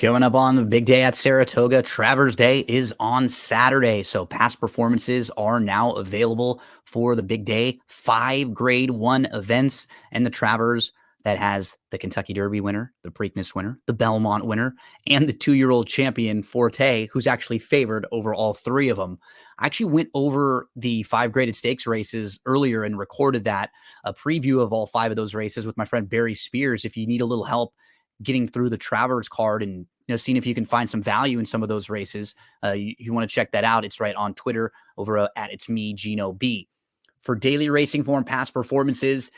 Coming up on the big day at Saratoga, Travers Day is on Saturday. So past performances are now available for the big day. 5 grade 1 events, and the Travers that has the Kentucky Derby winner, the Preakness winner, the Belmont winner, and the 2-year-old champion Forte, who's actually favored over all 3 of them. I actually went over the 5 graded stakes races earlier and recorded a preview of all 5 of those races with my friend Barry Spears. If you need a little help getting through the Travers card and seeing if you can find some value in some of those races, you want to check that out. It's right on Twitter over at It's Me Gino B. For daily racing form past performances,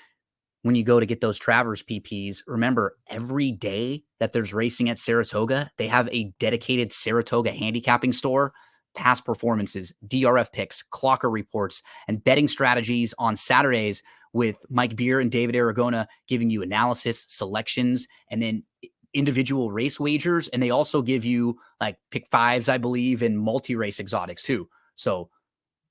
when you go to get those Travers PPs, remember every day that there's racing at Saratoga, they have a dedicated Saratoga handicapping store. Past performances, DRF picks, clocker reports, and betting strategies on Saturdays with Mike Beer and David Aragona giving you analysis, selections, and then individual race wagers. And they also give you like pick fives, I believe, and multi-race exotics too. So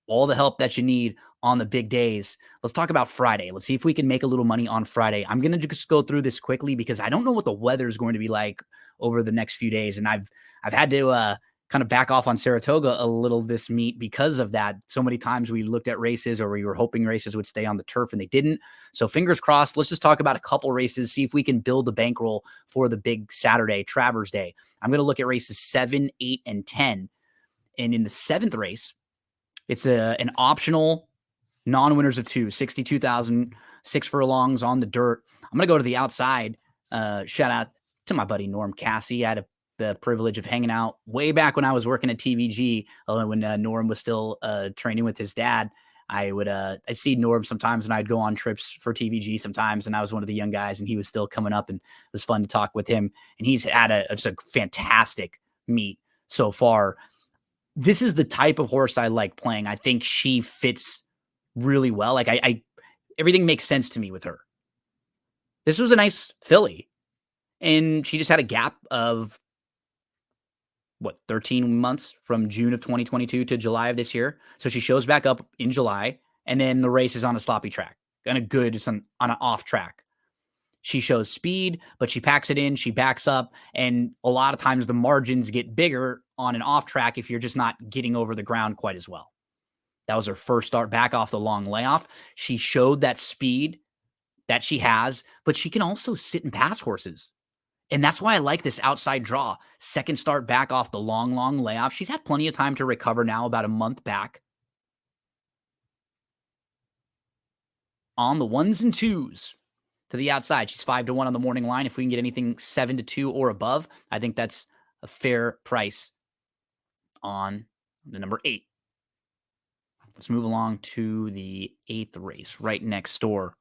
all the help that you need on the big days. Let's talk about Friday. Let's see if we can make a little money on Friday. I'm going to just go through this quickly because I don't know what the weather is going to be like over the next few days. And I've had to kind of back off on Saratoga a little this meet because of that. So many times we looked at races or we were hoping races would stay on the turf and they didn't. So fingers crossed. Let's just talk about a couple races, see if we can build the bankroll for the big Saturday, Travers Day. I'm going to look at races 7, 8, and 10. And in the 7th race, it's an optional non-winners of 2, 62,000, 6 furlongs on the dirt. I'm going to go to the outside. Shout out to my buddy Norm Cassie. I had the privilege of hanging out way back when I was working at TVG, when Norm was still training with his dad. I'd see Norm sometimes, and I'd go on trips for TVG sometimes, and I was one of the young guys, and he was still coming up, and it was fun to talk with him. And he's had just a fantastic meet so far. This is the type of horse I like playing. I think she fits really well. Like I everything makes sense to me with her. This was a nice filly, and she just had a gap of 13 months from June of 2022 to July of this year. So she shows back up in July, and then the race is on a sloppy track and on an off track. She shows speed, but she packs it in, she backs up, and a lot of times the margins get bigger on an off track if you're just not getting over the ground quite as well. That was her first start back off the long layoff. She showed that speed that she has, but she can also sit and pass horses. And that's why I like this outside draw. Second start back off the long layoff. She's had plenty of time to recover now, about a month back. On the 1s and 2s to the outside. She's 5-1 on the morning line. If we can get anything 7-2 or above, I think that's a fair price on the number 8. Let's move along to the 8th race right next door.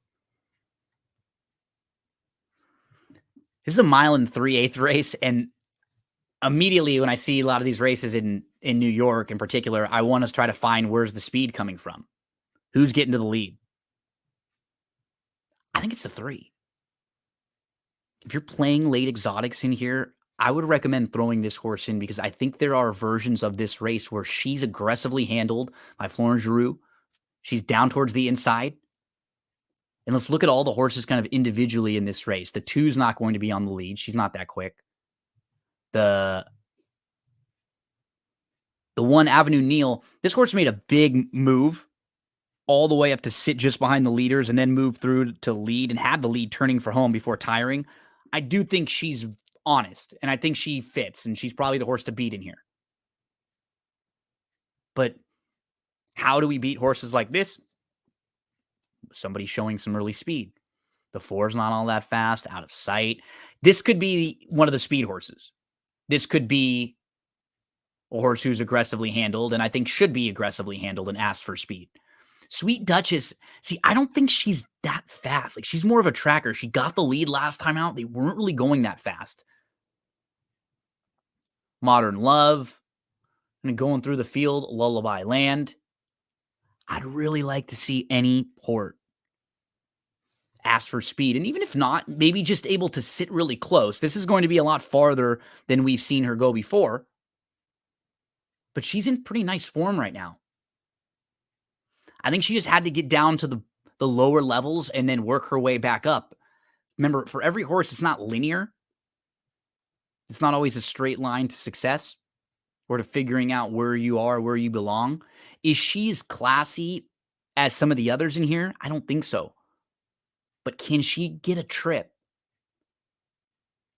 This is a 1 3/8 race, and immediately when I see a lot of these races in New York in particular, I want to try to find where's the speed coming from. Who's getting to the lead? I think it's the 3. If you're playing late exotics in here, I would recommend throwing this horse in because I think there are versions of this race where she's aggressively handled by Florence Giroux. She's down towards the inside. And let's look at all the horses kind of individually in this race. The 2's not going to be on the lead. She's not that quick. The 1 Avenue Neal, this horse made a big move all the way up to sit just behind the leaders and then move through to lead and had the lead turning for home before tiring. I do think she's honest, and I think she fits, and she's probably the horse to beat in here. But how do we beat horses like this? Somebody showing some early speed. The 4's not all that fast, out of sight. This could be one of the speed horses. This could be a horse who's aggressively handled, and I think should be aggressively handled and asked for speed. Sweet Duchess, see, I don't think she's that fast. Like, she's more of a tracker. She got the lead last time out. They weren't really going that fast. Modern Love, and going through the field, Lullaby Land. I'd really like to see any port ask for speed. And even if not, maybe just able to sit really close. This is going to be a lot farther than we've seen her go before. But she's in pretty nice form right now. I think she just had to get down to the lower levels and then work her way back up. Remember, for every horse, it's not linear. It's not always a straight line to success or to figuring out where you are, where you belong. Is she as classy as some of the others in here? I don't think so. But can she get a trip?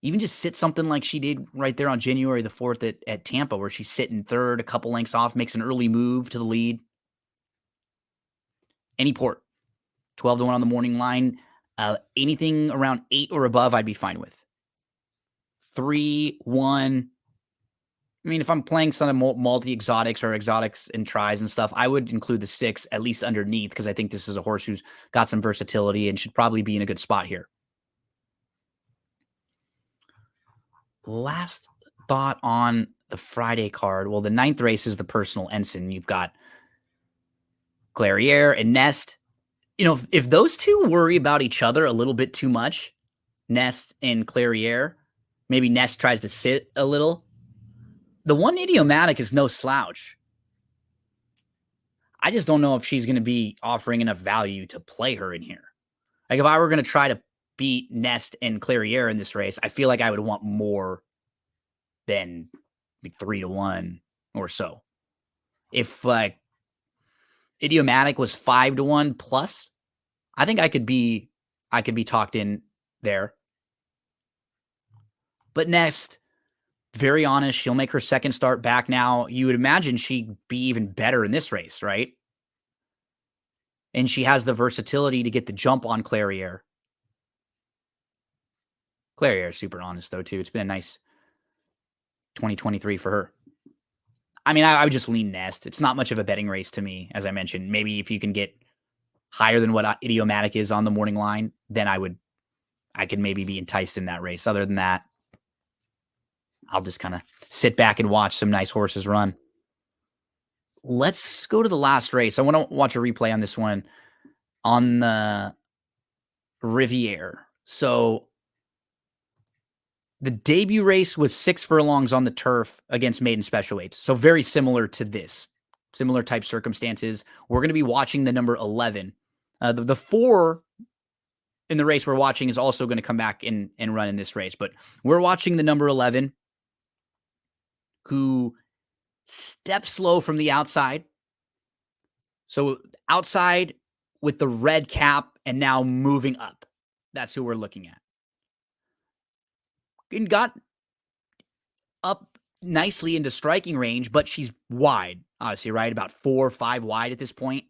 Even just sit something like she did right there on January the 4th at Tampa, where she's sitting third, a couple lengths off, makes an early move to the lead. Any port, 12 to 1 on the morning line. Anything around 8 or above, I'd be fine with. 3, 1. I mean, if I'm playing some of multi-exotics or exotics and tries and stuff, I would include the 6 at least underneath, because I think this is a horse who's got some versatility and should probably be in a good spot here. Last thought on the Friday card. Well, the 9th race is the personal ensign. You've got Clairiere and Nest. You know, if those two worry about each other a little bit too much, Nest and Clairiere, maybe Nest tries to sit a little. The one Idiomatic is no slouch. I just don't know if she's going to be offering enough value to play her in here. Like, if I were going to try to beat Nest and Clairiere in this race, I feel like I would want more than 3 to 1 or so. If like Idiomatic was 5 to 1 plus, I think I could be talked in there. But Nest, very honest, she'll make her second start back now. You would imagine she'd be even better in this race, right? And she has the versatility to get the jump on Clairiere. Clairiere is super honest, though, too. It's been a nice 2023 for her. I mean, I would just lean Nest. It's not much of a betting race to me, as I mentioned. Maybe if you can get higher than what Idiomatic is on the morning line, then I could maybe be enticed in that race. Other than that, I'll just kind of sit back and watch some nice horses run. Let's go to the last race. I want to watch a replay on this one on the Riviere. So the debut race was 6 furlongs on the turf against maiden special weights. So very similar to this, similar type circumstances. We're going to be watching the number 11. The 4 in the race we're watching is also going to come back and run in this race. But we're watching the number 11, who steps slow from the outside. So outside with the red cap and now moving up. That's who we're looking at. And got up nicely into striking range, but she's wide, obviously, right? About 4 or 5 wide at this point.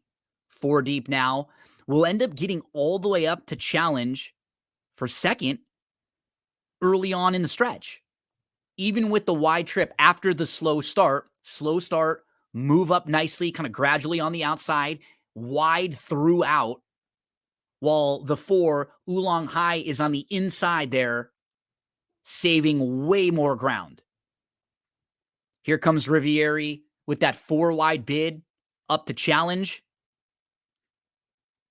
4 deep now. We'll end up getting all the way up to challenge for second early on in the stretch. Even with the wide trip after the slow start, move up nicely, kind of gradually on the outside, wide throughout, while the 4, Oolong High, is on the inside there, saving way more ground. Here comes Riviere with that 4 wide bid up to challenge.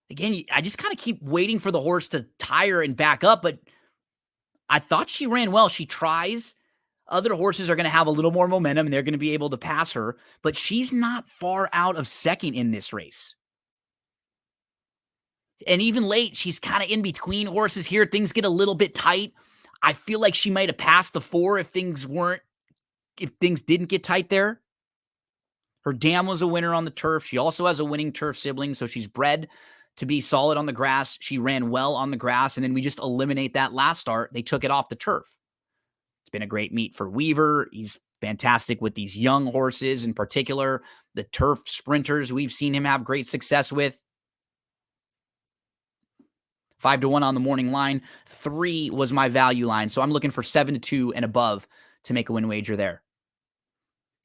Again, I just kind of keep waiting for the horse to tire and back up, but I thought she ran well. She tries. Other horses are going to have a little more momentum and they're going to be able to pass her, but she's not far out of second in this race. And even late, she's kind of in between horses here. Things get a little bit tight. I feel like she might have passed the 4 if things didn't get tight there. Her dam was a winner on the turf. She also has a winning turf sibling, so she's bred to be solid on the grass. She ran well on the grass, and then we just eliminate that last start. They took it off the turf. It's been a great meet for Weaver. He's fantastic with these young horses, in particular the turf sprinters we've seen him have great success with. 5 to 1 on the morning line. 3 was my value line. So I'm looking for 7 to 2 and above to make a win wager there.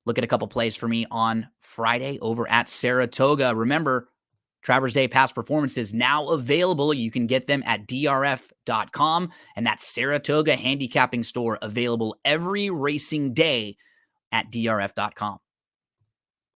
Look at a couple plays for me on Friday over at Saratoga. Remember, Travers Day past performances now available. You can get them at drf.com, and that's Saratoga handicapping store, available every racing day at drf.com.